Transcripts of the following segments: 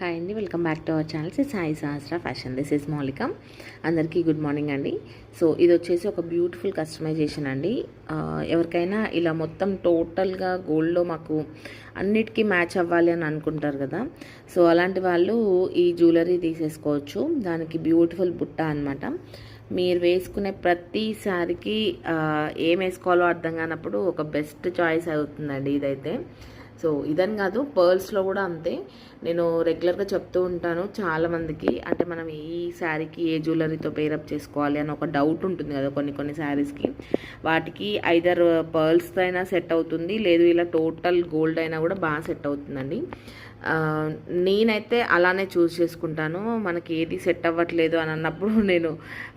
Hi అండి, welcome back to our channel Sai Sahasra fashion. This is మౌలిక. అందరికీ good morning అండి. సో ఇది వచ్చేసి ఒక బ్యూటిఫుల్ కస్టమైజేషన్ అండి. ఎవరికైనా ఇలా మొత్తం టోటల్గా గోల్డ్లో మాకు అన్నిటికీ మ్యాచ్ అవ్వాలి అని అనుకుంటారు కదా, సో అలాంటి వాళ్ళు ఈ జ్యువెలరీ తీసేసుకోవచ్చు. దానికి బ్యూటిఫుల్ బుట్ట అనమాట. మీరు వేసుకునే ప్రతి శారీకి ఏం వేసుకోవాలో అర్థం కానప్పుడు ఒక బెస్ట్ చాయిస్ అవుతుందండి ఇదైతే. సో ఇదని కాదు, పర్ల్స్లో కూడా అంతే. నేను రెగ్యులర్గా చెప్తూ ఉంటాను చాలామందికి, అంటే మనం ఈ శారీకి ఏ జ్యువెలరీతో పేరప్ చేసుకోవాలి అని ఒక డౌట్ ఉంటుంది కదా కొన్ని శారీస్కి. వాటికి ఐదర్ పర్ల్స్తో అయినా సెట్ అవుతుంది, లేదు ఇలా టోటల్ గోల్డ్ అయినా కూడా బాగా సెట్ అవుతుందండి. నేనైతే అలానే చూస్ చేసుకుంటాను. మనకి ఏది సెట్ అవ్వట్లేదు అని అన్నప్పుడు నేను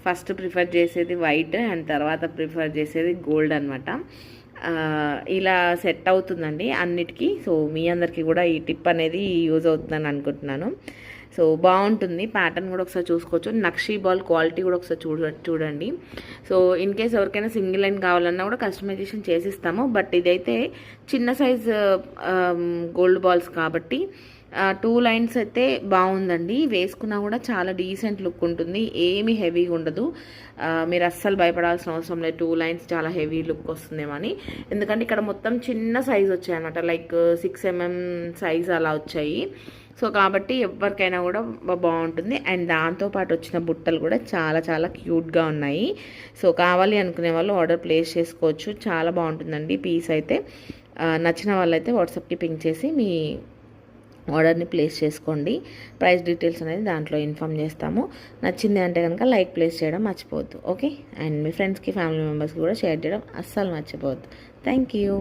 ఫస్ట్ ప్రిఫర్ చేసేది వైట్ అండ్ తర్వాత ప్రిఫర్ చేసేది గోల్డ్ అనమాట. ఇలా సెట్ అవుతుందండి అన్నిటికీ. సో మీ అందరికీ కూడా ఈ టిప్ అనేది యూజ్ అవుతుందని అనుకుంటున్నాను. సో బాగుంటుంది. ప్యాటర్న్ కూడా ఒకసారి చూసుకోవచ్చు. నక్షీ బాల్ క్వాలిటీ కూడా ఒకసారి చూడండి. సో ఇన్ కేస్ ఎవరికైనా సింగిల్ లైన్ కావాలన్నా కూడా కస్టమైజేషన్ చేసిస్తాము. బట్ ఇదైతే చిన్న సైజ్ గోల్డ్ బాల్స్ కాబట్టి 2 లైన్స్ అయితే బాగుందండి. వేసుకున్నా కూడా చాలా డీసెంట్ లుక్ ఉంటుంది, ఏమీ హెవీగా ఉండదు. మీరు అస్సలు భయపడాల్సిన అవసరం లేదు 2 లైన్స్ చాలా హెవీ లుక్ వస్తుందేమని. ఎందుకంటే ఇక్కడ మొత్తం చిన్న సైజ్ వచ్చాయి అనమాట, లైక్ 6 mm సైజ్ అలా వచ్చాయి. సో కాబట్టి ఎవరికైనా కూడా బాగుంటుంది. అండ్ దాంతోపాటు వచ్చిన బుట్టలు కూడా చాలా చాలా క్యూట్గా ఉన్నాయి. సో కావాలి అనుకునే వాళ్ళు ఆర్డర్ ప్లేస్ చేసుకోవచ్చు. చాలా బాగుంటుందండి పీస్ అయితే. నచ్చిన వాళ్ళైతే వాట్సాప్కి పింక్ చేసి మీ ఆర్డర్ని ప్లేస్ చేసుకోండి. ప్రైస్ డీటెయిల్స్ అనేది దాంట్లో ఇన్ఫామ్ చేస్తాము. నచ్చింది అంటే కనుక లైక్ ప్లేస్ చేయడం మర్చిపోవద్దు. ఓకే, అండ్ మీ ఫ్రెండ్స్కి ఫ్యామిలీ మెంబర్స్కి కూడా షేర్ చేయడం అస్సలు మర్చిపోవద్దు. Thank you.